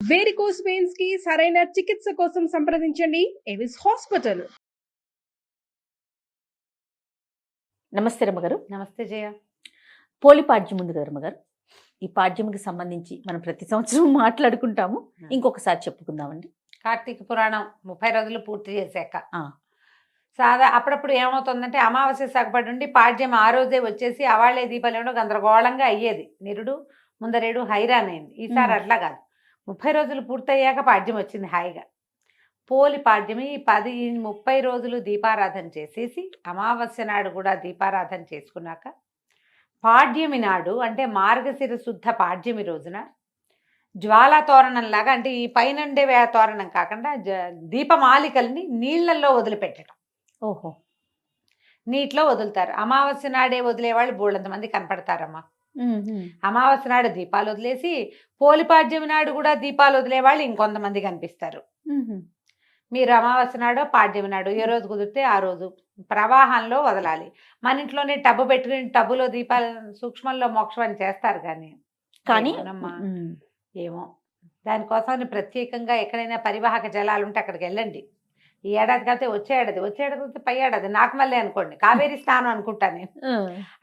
Varicose veins కి సరైన చికిత్స కోసం సంప్రదించండి ఎవిస్ హాస్పిటల్. నమస్తే రమ్మగారు. నమస్తే జయ. పోలి పాడ్యం ఉంది కదా రమ్మగారు, ఈ పాడ్యంకి సంబంధించి మనం ప్రతి సంవత్సరం మాట్లాడుకుంటాము, ఇంకొకసారి చెప్పుకుందామండి. కార్తీక పురాణం 30 రోజులు పూర్తి చేశాక అప్పుడప్పుడు ఏమవుతుందంటే అమావాస్య సాగుపడి ఉండి పాడ్యం ఆ రోజే వచ్చేసి అవాళ్లే దీపాలు గందరగోళంగా అయ్యేది. నిరుడు ముందరేడు హైరాన్ అయింది. ఈసారి అట్లా కాదు, 30 రోజులు పూర్తయ్యాక పాడ్యం వచ్చింది హాయిగా. పోలి పాడ్యం ఈ 30 రోజులు దీపారాధన చేసేసి అమావాస్య నాడు కూడా దీపారాధన చేసుకున్నాక పాడ్యమి నాడు అంటే మార్గశిర శుద్ధ పాడ్యమి రోజున జ్వాలా తోరణంలాగా, అంటే ఈ పైనండే తోరణం కాకుండా దీపమాలికల్ని నీళ్లలో వదిలిపెట్టడం. ఓహో, నీటిలో వదులుతారు. అమావాస్య నాడే వదిలేవాళ్ళు బోళ్ళంతమంది కనపడతారమ్మా. అమావాస్య నాడు దీపాలు వదిలేసి పోలిపాడ్యమి నాడు కూడా దీపాలు వదిలేవాళ్ళు ఇంకొంతమంది కనిపిస్తారు. మీరు అమావాస్య నాడు పాడ్యమి నాడు ఏ రోజు కుదిరితే ఆ రోజు ప్రవాహంలో వదలాలి. మన ఇంట్లోనే టబ్బు పెట్టుకుని టబ్బులో దీపాలు సూక్ష్మంలో మోక్షం అని చేస్తారు కానీ ఏమో దానికోసం ప్రత్యేకంగా ఎక్కడైనా పరివాహక జలాలు ఉంటే అక్కడికి వెళ్ళండి. ఈ ఏడాది కాకపోతే వచ్చే ఏడాది పై ఏడాది నాకు మళ్ళీ అనుకోండి కావేరి స్నానం అనుకుంటాను నేను.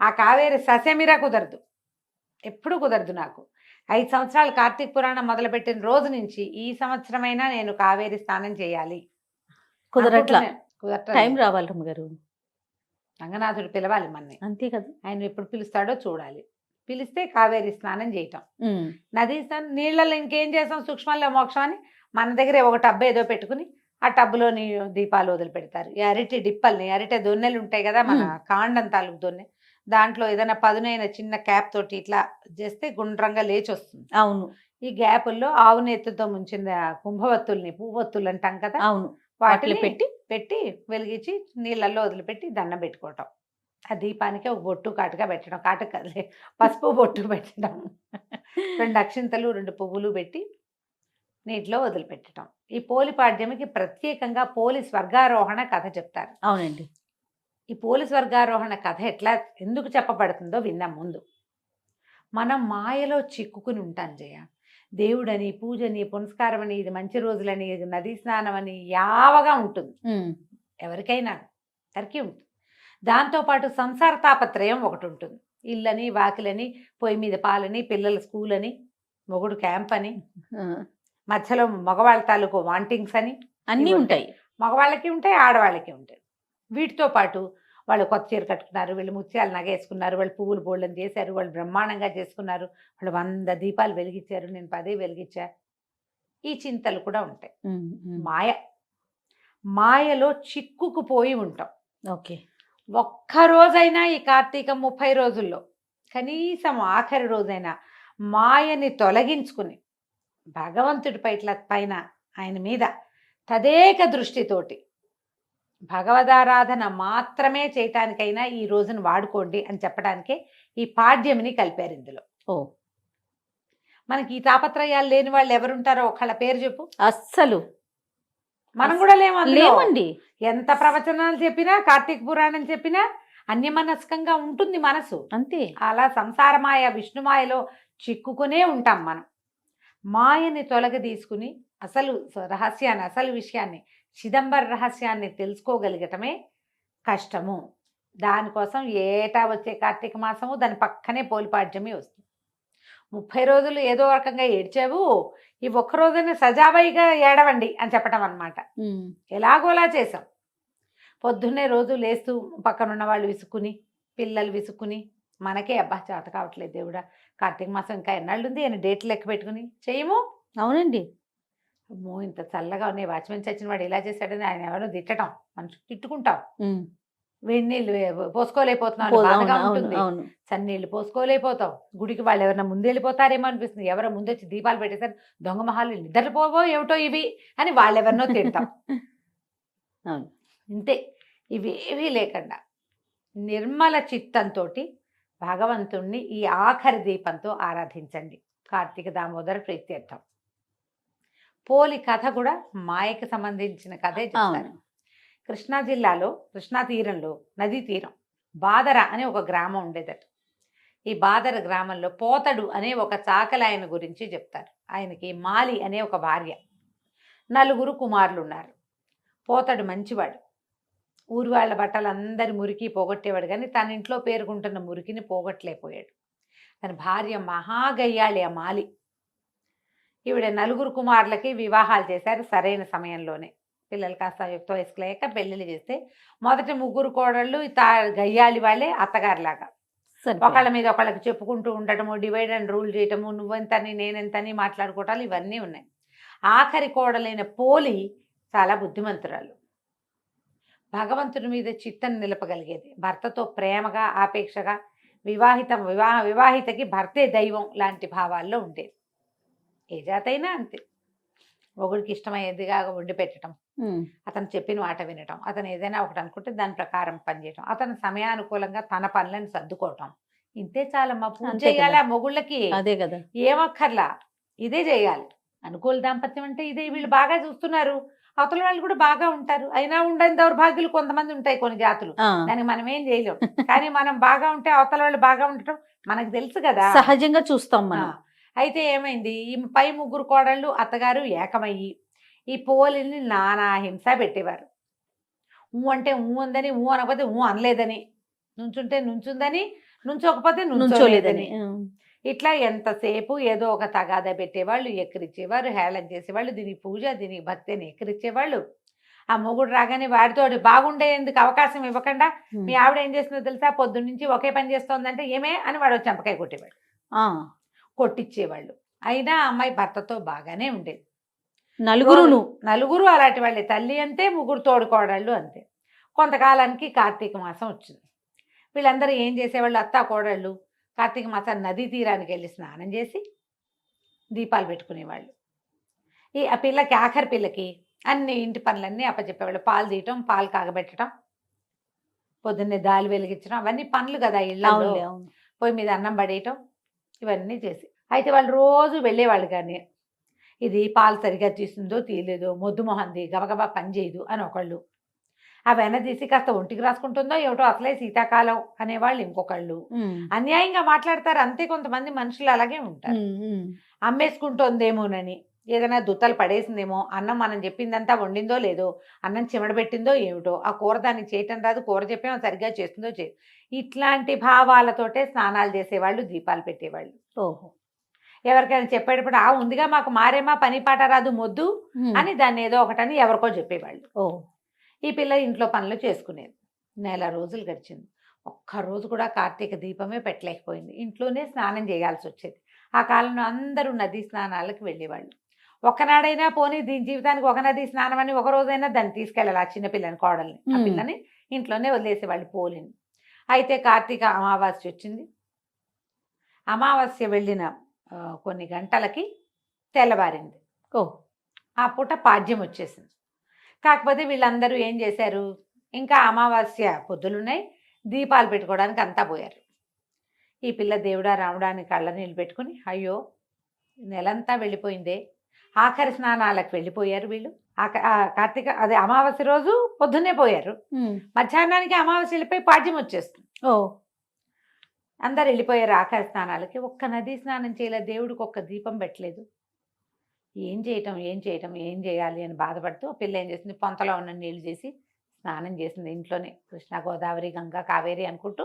ఆ కావేరి ససేమిరా కుదరదు, ఎప్పుడు కుదరదు నాకు. 5 సంవత్సరాలు కార్తీక పురాణం మొదలుపెట్టిన రోజు నుంచి ఈ సంవత్సరమైనా నేను కావేరి స్నానం చేయాలి. కుదరట్లా, టైం రావాలి రమ్మగారు. రంగనాథుడు పిలవాలి మనని, అంతే కదా. ఆయన ఎప్పుడు పిలుస్తాడో చూడాలి. పిలిస్తే కావేరి స్నానం చేయటం. నదీ స్నానం నీళ్ళల్లో ఇంకేం చేస్తాం, సూక్ష్మంలో మోక్షం అని మన దగ్గరే ఒక టబ్బు ఏదో పెట్టుకుని ఆ టబ్బులోని దీపాలు వదిలిపెడతారు. ఈ అరటి డిప్పల్ని, అరటి దొన్నెలు ఉంటాయి కదా మన కాండం తాలూకు దొన్నె, దాంట్లో ఏదైనా పదునైన చిన్న క్యాప్ తోటి ఇట్లా చేస్తే గుండ్రంగా లేచి వస్తుంది. అవును. ఈ గ్యాపుల్లో ఆవు నెత్తుతో ముంచిన కుంభవత్తుల్ని, పువ్వొత్తులు అంటాం కదా, అవును, వాటిని పెట్టి వెలిగించి నీళ్ళల్లో వదిలిపెట్టి దండం పెట్టుకోవటం. ఆ దీపానికి ఒక బొట్టు కాటుగా పెట్టడం, కాటుక కదలే పసుపు బొట్టు పెట్టడం, 2 అక్షింతలు 2 పువ్వులు పెట్టి నీటిలో వదిలిపెట్టడం. ఈ పోలి పాడ్యమికి ప్రత్యేకంగా పోలి స్వర్గారోహణ కథ చెప్తారు. అవునండి. ఈ పోలి స్వర్గారోహణ కథ ఎందుకు చెప్పబడుతుందో విన్నాం. ముందు మనం మాయలో చిక్కుకుని ఉంటాం జయ. దేవుడని, పూజని, పునస్కారం అని, ఇది మంచి రోజులని, నదీ స్నానం అని యావగా ఉంటుంది ఎవరికైనా, అందరికీ ఉంటుంది. దాంతోపాటు సంసార తాపత్రయం ఒకటి ఉంటుంది. ఇల్లని, వాకిలని, పొయ్యి మీద పాలని, పిల్లల స్కూల్ అని, మొగుడు క్యాంప్ అని, మధ్యలో మగవాళ్ళ తాలూకు వాంటింగ్స్ అని అన్నీ ఉంటాయి. మగవాళ్ళకి ఉంటాయి, ఆడవాళ్ళకి ఉంటాయి. వీటితో పాటు వాళ్ళు కొత్త చీర కట్టుకున్నారు, వీళ్ళు ముత్యాలు నగేసుకున్నారు, వాళ్ళు పువ్వులు బోళ్ళని చేశారు, వాళ్ళు బ్రహ్మాండంగా చేసుకున్నారు, వాళ్ళు 100 దీపాలు వెలిగించారు, నేను 10 వెలిగించా. ఈ చింతలు కూడా ఉంటాయి. మాయలో చిక్కుకుపోయి ఉంటాం. ఓకే. ఒక్కరోజైనా ఈ కార్తీక 30 రోజుల్లో కనీసం ఆఖరి రోజైనా మాయని తొలగించుకుని భగవంతుడి పైన ఆయన మీద తదేక దృష్టితోటి భగవదారాధన మాత్రమే చేయటానికైనా ఈ రోజును వాడుకోండి అని చెప్పడానికే ఈ పాడ్యమిని కలిపారు ఇందులో. మనకి ఈ తాపత్రయాలు లేని వాళ్ళు ఎవరుంటారో ఒకళ్ళ పేరు చెప్పు. అస్సలు మనం కూడా లేమండి. ఎంత ప్రవచనాలు చెప్పినా, కార్తీక పురాణం చెప్పినా అన్యమనస్కంగా ఉంటుంది మనసు, అంతే. అలా సంసారమాయ, విష్ణుమాయలో చిక్కుకునే ఉంటాం మనం. మాయని తొలగదీసుకుని అసలు రహస్యాన్ని, అసలు విషయాన్ని, చిదంబర రహస్యాన్ని తెలుసుకోగలిగటమే కష్టము. దానికోసం ఏటా వచ్చే కార్తీక మాసము దాని పక్కనే పోలిపాడ్యమి వస్తుంది. 30 రోజులు ఏదో రకంగా ఏడ్చావు, ఈ ఒక్కరోజునే సజావైగా ఏడవండి అని చెప్పటం అన్నమాట. ఎలాగోలా చేసాం. పొద్దున్నే రోజు లేస్తూ పక్కనున్న వాళ్ళు విసుక్కుని, పిల్లలు విసుక్కుని, మనకే అబ్బా చేత కావట్లేదు దేవుడా, కార్తీక మాసం ఇంకా ఎన్నాళ్ళు ఉంది అని డేట్లు లెక్క పెట్టుకుని చేయము. అవునండి. అమ్మో ఇంత చల్లగా ఉన్నాయి, వాచ్మెన్ చచ్చిన వాడు ఇలా చేశాడని ఆయన ఎవరో తిట్టడం, మనుషులు తిట్టుకుంటాం. వేడి నీళ్ళు పోసుకోలేకపోతున్నావు, బాధగా ఉంటుంది. సన్నీళ్ళు పోసుకోలేకపోతాం. గుడికి వాళ్ళు ఎవరైనా ముందు వెళ్ళిపోతారేమో అనిపిస్తుంది. ఎవరో ముందొచ్చి దీపాలు పెట్టేసారు, దొంగ మహాలు నిద్రపోవో ఏమిటో ఇవి అని వాళ్ళెవరినో తిడతాం. ఇంతే. ఇవేవీ లేకుండా నిర్మల చిత్తంతో భగవంతుణ్ణి ఈ ఆఖరి దీపంతో ఆరాధించండి. కార్తీక దామోదర ప్రీత్యర్థం. పోలి కథ కూడా మాయకి సంబంధించిన కథే చెప్తారు. కృష్ణా జిల్లాలో, కృష్ణా తీరంలో, నదీ తీరం బాదర అనే ఒక గ్రామం ఉండేదట. ఈ బాదర గ్రామంలో పోతడు అనే ఒక చాకలి ఆయన గురించి చెప్తారు. ఆయనకి మాలి అనే ఒక భార్య, 4 కుమారులు ఉన్నారు. పోతడు మంచివాడు, ఊరి వాళ్ళ బట్టలు అందరి మురికి పోగొట్టేవాడు, కానీ తన ఇంట్లో పేరుకుంటున్న మురికిని పోగొట్టలేకపోయాడు. తన భార్య మహాగయ్యాళి ఆ మాలి. ఈవిడ 4 కుమారులకి వివాహాలు చేశారు సరైన సమయంలోనే. పిల్లలు కాస్త యుక్త వయసులేక పెళ్ళిళ్ళు చేస్తే మొదటి 3 కోడళ్ళు గయ్యాళి వాళ్ళే అత్తగారిలాగా ఒకళ్ళ మీద ఒకళ్ళకి చెప్పుకుంటూ ఉండటము, డివైడ్ అండ్ రూల్ చేయటము, నువ్వెంతని నేనెంతని మాట్లాడుకోవటాలు ఇవన్నీ ఉన్నాయి. ఆఖరి కోడలైన పోలి చాలా బుద్ధిమంతురాలు, భగవంతుడి మీద చిత్తను నిలపగలిగేది, భర్తతో ప్రేమగా ఆపేక్షగా, వివాహితకి భర్తే దైవం లాంటి భావాల్లో ఉండేది. ఏ జాతైనా అంతే, మొగుడికి ఇష్టమయ్యేదిగా వండి పెట్టడం, అతను చెప్పిన మాట వినటం, అతను ఏదైనా ఒకటి అనుకుంటే దాని ప్రకారం పనిచేయటం, అతను సమయానుకూలంగా తన పనులను సర్దుకోవటం, ఇంతే చాలమ్మా. పూజ చేయాలి ఆ మొగుళ్ళకి, అదే కదా, ఏమక్కర్లా, ఇదే చేయాలి. అనుకూల దాంపత్యం అంటే ఇదే. వీళ్ళు బాగా చూస్తున్నారు, అవతల వాళ్ళు కూడా బాగా ఉంటారు. అయినా ఉండని దౌర్భాగ్యులు కొంతమంది ఉంటాయి, కొన్ని జాతులు, దానికి మనం ఏం చేయలేం. కానీ మనం బాగా ఉంటే అవతల వాళ్ళు బాగా ఉండటం మనకు తెలుసు కదా, సహజంగా చూస్తాం మనం. అయితే ఏమైంది, ఈ పై 3 కోడళ్ళు అత్తగారు ఏకమయ్యి ఈ పోలిని నానా హింస పెట్టేవారు. అంటే ఉందని, అనకపోతే అనలేదని, నుంచుంటే నుంచుందని, నుంచోకపోతే నుంచోలేదని, ఇట్లా ఎంతసేపు ఏదో ఒక తగాదా పెట్టేవాళ్ళు, ఎక్కిరిచ్చేవారు, హేళన చేసేవాళ్ళు. దీనికి పూజ, దీనికి భక్తి అని ఎక్కిరిచ్చేవాళ్ళు. ఆ మొగుడు రాగానే వాడితోటి బాగుండేందుకు అవకాశం ఇవ్వకుండా, మీ ఆవిడ ఏం చేస్తుందో తెలుసా, పొద్దున్నుంచి ఒకే పని చేస్తోందంటే ఏమే అని వాడు చెంపకాయ కొట్టేవాడు, కొట్టించేవాళ్ళు. అయినా అమ్మాయి భర్తతో బాగానే ఉండేది. 4 అలాంటి వాళ్ళే, తల్లి అంతే, 3 తోడుకోడళ్ళు అంతే. కొంతకాలానికి కార్తీక మాసం వచ్చింది. వీళ్ళందరూ ఏం చేసేవాళ్ళు, అత్తా కోడళ్ళు కార్తీక మాసం నదీ తీరానికి వెళ్ళి స్నానం చేసి దీపాలు పెట్టుకునేవాళ్ళు. ఆ పిల్లకి, ఆఖరి పిల్లకి అన్ని ఇంటి పనులన్నీ అప్పచెప్పేవాళ్ళు. పాలు తీయటం, పాలు కాగబెట్టడం, పొద్దున్నే దాలి వెలిగించడం, అవన్నీ పనులు కదా ఇళ్ళలో. పొయ్యి మీద అన్నం పడేయటం, ఇవన్నీ చేసి. అయితే వాళ్ళు రోజు వెళ్ళేవాళ్ళు, కానీ ఇది పాలు సరిగా తీసిందో తీయలేదో, మొద్దు మొహంది, గబగబా పని చేయదు అని ఒకళ్ళు, ఆ వెన్న తీసి కాస్త ఒంటికి రాసుకుంటుందో ఏమిటో, అసలే శీతాకాలం అనేవాళ్ళు ఇంకొకళ్ళు. అన్యాయంగా మాట్లాడతారు అంతే. కొంతమంది మనుషులు అలాగే ఉంటారు. అమ్మేసుకుంటోందేమోనని, ఏదైనా దుత్తలు పడేసిందేమో, అన్నం మనం చెప్పిందంతా వండిందో లేదో, అన్నం చిమడబెట్టిందో ఏమిటో, ఆ కూర దానికి చేయటం రాదు, కూర చెప్పేమో సరిగ్గా చేస్తుందో చేయదు, ఇట్లాంటి భావాలతోటే స్నానాలు చేసేవాళ్ళు, దీపాలు పెట్టేవాళ్ళు. ఓహో, ఎవరికైనా చెప్పేటప్పుడు ఉందిగా మాకు మారేమా, పని పాట రాదు మొద్దు అని దాన్ని ఏదో ఒకటని ఎవరికో చెప్పేవాళ్ళు. ఈ పిల్ల ఇంట్లో పనులు చేసుకునేది. 1 రోజులు గడిచింది. ఒక్కరోజు కూడా కార్తీక దీపమే పెట్టలేకపోయింది. ఇంట్లోనే స్నానం చేయాల్సి వచ్చేది. ఆ కాలంలో అందరూ నదీ స్నానాలకు వెళ్ళేవాళ్ళు. ఒక్కనాడైనా పోనీ దీని జీవితానికి ఒక నదీ స్నానం అని ఒక రోజైనా దాన్ని తీసుకెళ్ళాలి, ఆ చిన్నపిల్లని, కోడల్ని. ఆ పిల్లని ఇంట్లోనే వదిలేసేవాళ్ళు, పోలిని. అయితే కార్తీక అమావాస్య వచ్చింది. అమావాస్య వెళ్ళిన కొన్ని గంటలకి తెల్లవారింది. ఆ పూట పాడ్యం వచ్చేసింది. కాకపోతే వీళ్ళందరూ ఏం చేశారు, ఇంకా అమావాస్య పొద్దులున్నాయి, దీపాలు పెట్టుకోవడానికి అంతా పోయారు. ఈ పిల్ల దేవుడా రాముడా అని కళ్ళ నీళ్ళు పెట్టుకుని, అయ్యో నెలంతా వెళ్ళిపోయిందే, ఆఖరి స్నానాలకు వెళ్ళిపోయారు వీళ్ళు. కార్తీక అదే అమావాస్య రోజు పొద్దున్నే పోయారు, మధ్యాహ్నానికి అమావాస్య వెళ్ళిపోయి పాడ్యం వచ్చేస్తుంది. అందరు వెళ్ళిపోయారు ఆఖరి స్నానాలకి. ఒక్క నదీ స్నానం చేయలేదు, దేవుడికి ఒక్క దీపం పెట్టలేదు. ఏం చేయాలి అని బాధపడుతూ ఆ పిల్ల ఏం చేసింది, పొంతలో ఉన్న నీళ్లు చేసి స్నానం చేసింది. ఇంట్లోనే కృష్ణా, గోదావరి, గంగా, కావేరి అనుకుంటూ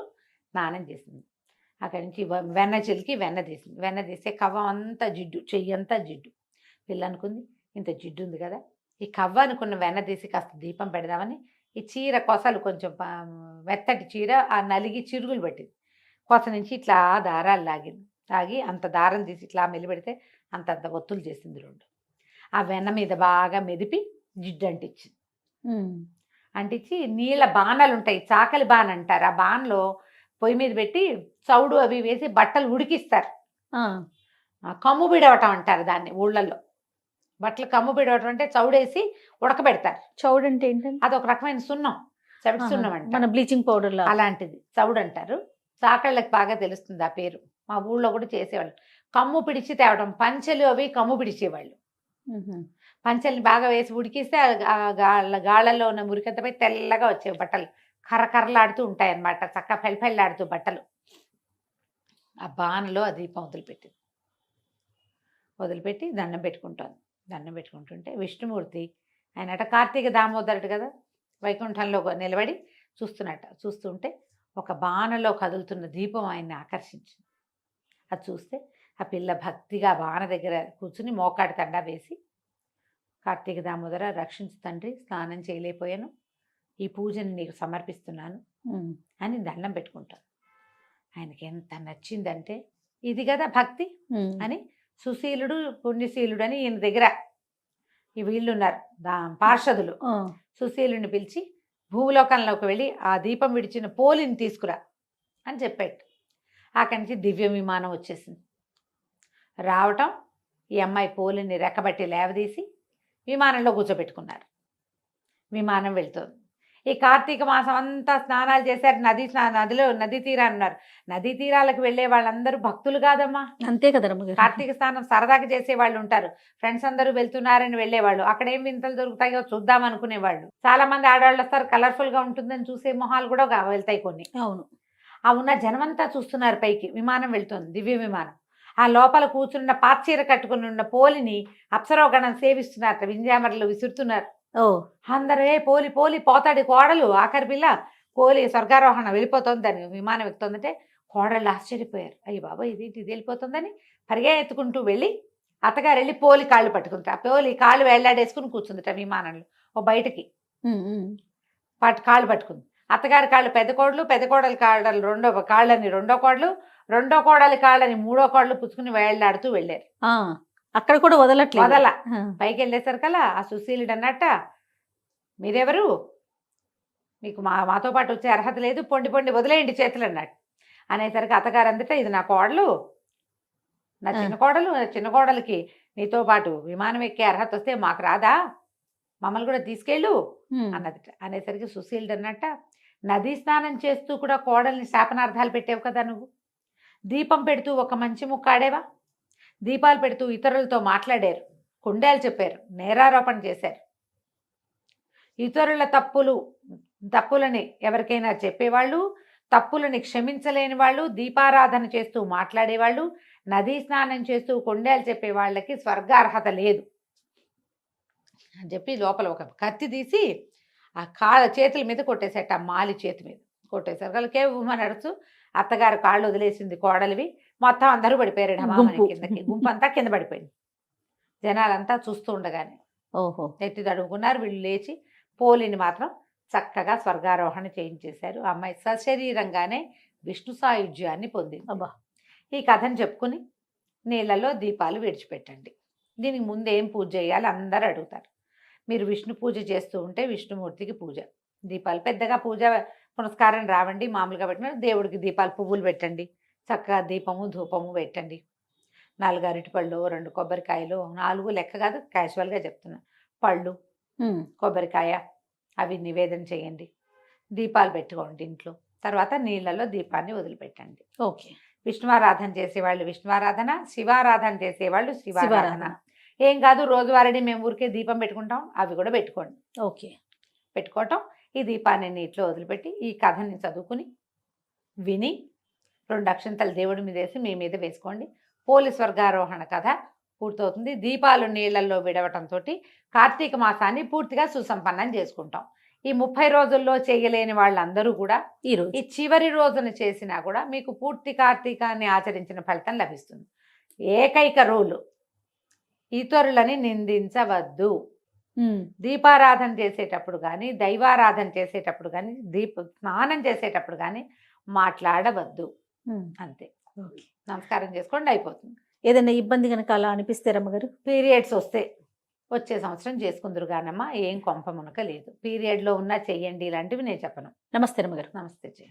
స్నానం చేసింది. అక్కడి నుంచి వెన్న చిలికి వెన్న తీసింది. వెన్న తీస్తే కవ్వం అంతా జిడ్డు, చెయ్యి అంతా జిడ్డు. పిల్ల అనుకుంది, ఇంత జిడ్డు ఉంది కదా, ఈ కవ్వ అనుకున్న వెన్న తీసి కాస్త దీపం పెడదామని ఈ చీర కొసలు, కొంచెం మెత్తటి చీర, ఆ నలిగి చిరుగులు పెట్టింది. కొస నుంచి ఇట్లా దారాలు లాగి అంత దారం తీసి ఇట్లా మెలిపెడితే అంతంత ఒత్తులు చేసింది 2. ఆ వెన్న మీద బాగా మెదిపి జిడ్డు అంటించింది. అంటించి నీళ్ళ బాణాలు ఉంటాయి, చాకలి బాణ అంటారు, ఆ బాణలో పొయ్యి మీద పెట్టి చౌడు అవి వేసి బట్టలు ఉడికిస్తారు. కమ్ము బిడవటం అంటారు దాన్ని ఊళ్ళల్లో. బట్టలు కమ్ము బిడవటం అంటే చౌడేసి ఉడకబెడతారు. చౌడు అంటే ఏంటంటే అదొక రకమైన సున్నం, చవిటి సున్నం అంటే మన బ్లీచింగ్ పౌడర్ అలాంటిది చౌడు అంటారు. చాకళ్ళకి బాగా తెలుస్తుంది ఆ పేరు. మా ఊళ్ళో కూడా చేసేవాళ్ళు. కమ్ము పిడిచి తేవడం, పంచెలు అవి కమ్ము పిడిచేవాళ్ళు. పంచెల్ని బాగా వేసి ఉడికిస్తే గాళ్ళల్లో ఉన్న మురికంతపై తెల్లగా వచ్చేవి బట్టలు, కర్రకర్రలాడుతూ ఉంటాయి అన్నమాట, చక్కగా ఫెల్ఫెళ్ళాడుతూ బట్టలు. ఆ బాణలో ఆ దీపం వదిలిపెట్టింది. వదిలిపెట్టి దండం పెట్టుకుంటోంది. దండం పెట్టుకుంటుంటే విష్ణుమూర్తి ఆయనట కార్తీక దామోదరుడు కదా, వైకుంఠంలో నిలబడి చూస్తున్నట్ట. చూస్తుంటే ఒక బాణలో కదులుతున్న దీపం ఆయన్ని ఆకర్షించింది. అది చూస్తే ఆ పిల్ల భక్తిగా బాణ దగ్గర కూర్చుని మోకాడి తండా వేసి, కార్తీక దామోదర రక్షించు తండ్రి, స్నానం చేయలేకపోయాను, ఈ పూజని నీకు సమర్పిస్తున్నాను అని దండం పెట్టుకుంటాను. ఆయనకి ఎంత నచ్చిందంటే, ఇది కదా భక్తి అని సుశీలుడు పుణ్యశీలుడు అని ఈయన దగ్గర ఈ వీళ్ళు ఉన్నారు పార్షదులు. సుశీలుని పిలిచి భూలోకంలోకి వెళ్ళి ఆ దీపం విడిచిన పోలిని తీసుకురా అని చెప్పాడు. అక్కడి నుంచి దివ్య విమానం వచ్చేసింది. రావటం, ఈ అమ్మాయి పోలిని రెక్కబట్టి లేవదీసి విమానంలో కూర్చోబెట్టుకున్నారు. విమానం వెళ్తుంది. ఈ కార్తీక మాసం అంతా స్నానాలు చేశారు. నదీ తీరాన్ని ఉన్నారు. నదీ తీరాలకు వెళ్ళే వాళ్ళందరూ భక్తులు కాదమ్మా. అంతే కదా రమ్మగారు. కార్తీక స్నానం సరదాగా చేసే వాళ్ళు ఉంటారు. ఫ్రెండ్స్ అందరూ వెళ్తున్నారని వెళ్ళేవాళ్ళు. అక్కడ ఏం వింతలు దొరుకుతాయో చూద్దాం అనుకునేవాళ్ళు. చాలా మంది ఆడవాళ్ళు వస్తారు, కలర్ఫుల్ గా ఉంటుందని చూసే మొహాలు కూడా వెళ్తాయి కొన్ని. అవును. ఆ ఉన్న జనమంతా చూస్తున్నారు. పైకి విమానం వెళ్తుంది, దివ్య విమానం. ఆ లోపల కూర్చున్న పాచీర కట్టుకుని ఉన్న పోలిని అప్సరోగణం సేవిస్తున్నారు, వింజామరలు విసురుతున్నారు. అందరే పోలి పోలి పోతాడు కోడలు, ఆఖరి పిల్ల పోలి స్వర్గారోహణ వెళ్ళిపోతుంది, దాన్ని విమానం ఎక్కుతుందంటే కోడళ్ళు ఆశ్చర్యపోయారు. అయ్యి బాబా ఇది వెళ్ళిపోతుందని పరిగెత్తుకుంటూ వెళ్ళి అత్తగారు వెళ్ళి పోలి కాళ్ళు పట్టుకుంటారు. ఆ పోలి కాళ్ళు వేళ్లాడేసుకుని కూర్చుందిట విమానంలో ఓ బయటకి కాళ్ళు పట్టుకుంది. అత్తగారి కాళ్ళు పెద్ద కోడలు, పెద్ద కోడలి కాళ్ళని రెండో కోడలి కాళ్ళని మూడో కోడలు పుచ్చుకుని వేళ్లాడుతూ వెళ్ళారు. అక్కడ కూడా వదల పైకి వెళ్ళేసరికల్లా ఆ సుశీలుడు అన్నట్ట, మీరెవరు, మీకు మాతో పాటు వచ్చే అర్హత లేదు, పొండి పొండి వదిలేయండి చేతులు అన్నట్టు. అనేసరికి అత్తగారు అందట, ఇది నా కోడలు, నా చిన్న కోడలికి నీతో పాటు విమానం ఎక్కే అర్హత వస్తే మాకు రాదా, మమ్మల్ని కూడా తీసుకెళ్ళు అన్నది. అనేసరికి సుశీలుడు అన్నట్ట, నదీ స్నానం చేస్తూ కూడా కోడల్ని శాపనార్థాలు పెట్టావు కదా నువ్వు, దీపం పెడుతూ ఒక మంచి ముక్కాడేవా, దీపాలు పెడుతూ ఇతరులతో మాట్లాడారు, కుండేలు చెప్పారు, నేరారోపణ చేశారు, ఇతరుల తప్పులని ఎవరికైనా చెప్పేవాళ్ళు, తప్పులని క్షమించలేని వాళ్ళు, దీపారాధన చేస్తూ మాట్లాడేవాళ్ళు, నదీ స్నానం చేస్తూ కుండేలు చెప్పే వాళ్ళకి స్వర్గార్హత లేదు అని చెప్పి లోపల ఒక కత్తి తీసి ఆ చేతుల మీద కొట్టేసేట, ఆ మాలి చేతి మీద కొట్టేశారు. వాళ్ళకే నడుచు అత్తగారు కాళ్ళు వదిలేసింది కోడలివి, మొత్తం అందరూ పడిపోయారు. కిందకి గుంపంతా కింద పడిపోయింది. జనాలంతా చూస్తూ ఉండగానే ఎత్తి తడుముకున్నారు. వీళ్ళు లేచి పోలిని మాత్రం చక్కగా స్వర్గారోహణ చేయించేశారు. అమ్మాయి సశరీరంగానే విష్ణు సాయుధ్యాన్ని పొందింది. ఈ కథను చెప్పుకుని నీళ్ళలో దీపాలు విడిచిపెట్టండి. దీనికి ముందు ఏం పూజ చేయాలి అందరూ అడుగుతారు. మీరు విష్ణు పూజ చేస్తూ ఉంటే విష్ణుమూర్తికి పూజ, దీపాలు పెద్దగా పూజ పునస్కారం రావండి, మామూలుగా పెట్టిన దేవుడికి దీపాలు పువ్వులు పెట్టండి, చక్కగా దీపము ధూపము పెట్టండి, 4 అరటిపళ్ళు, 2 కొబ్బరికాయలు, 4 లెక్క కాదు క్యాజువల్గా చెప్తున్నా, పళ్ళు కొబ్బరికాయ అవి నివేదన చేయండి, దీపాలు పెట్టుకోండి ఇంట్లో. తర్వాత నీళ్ళలో దీపాన్ని వదిలిపెట్టండి. ఓకే. విష్ణువారాధన చేసేవాళ్ళు విష్ణువారాధన, శివారాధన చేసేవాళ్ళు శివారాధన. ఏం కాదు, రోజువారీ మేము ఊరికే దీపం పెట్టుకుంటాం, అవి కూడా పెట్టుకోండి. ఓకే. పెట్టుకోవటం, ఈ దీపాన్ని నీటిలో వదిలిపెట్టి ఈ కథని చదువుకుని విని 2 అక్షంతలు దేవుడి మీద వేసి మీ మీద వేసుకోండి. పోలి స్వర్గారోహణ కథ పూర్తవుతుంది. దీపాలు నీళ్లలో విడవటంతో కార్తీక మాసాన్ని పూర్తిగా సుసంపన్నం చేసుకుంటాం. ఈ 30 రోజుల్లో చేయలేని వాళ్ళందరూ కూడా ఈ చివరి రోజున చేసినా కూడా మీకు పూర్తి కార్తీకాన్ని ఆచరించిన ఫలితం లభిస్తుంది. ఏకైక రూలు, ఇతరులని నిందించవద్దు. దీపారాధన చేసేటప్పుడు కానీ, దైవారాధన చేసేటప్పుడు కానీ, స్నానం చేసేటప్పుడు కానీ మాట్లాడవద్దు. అంతే. నమస్కారం చేసుకోండి, అయిపోతుంది. ఏదైనా ఇబ్బంది కనుక అలా అనిపిస్తే రమ్మగారు, పీరియడ్స్ వస్తే వచ్చే సంవత్సరం చేసుకుందరు కానమ్మా, ఏం కొంప మునక లేదు. పీరియడ్లో ఉన్నా చెయ్యండి, ఇలాంటివి నేను చెప్పను. నమస్తే రమ్మగారు. నమస్తే జయ.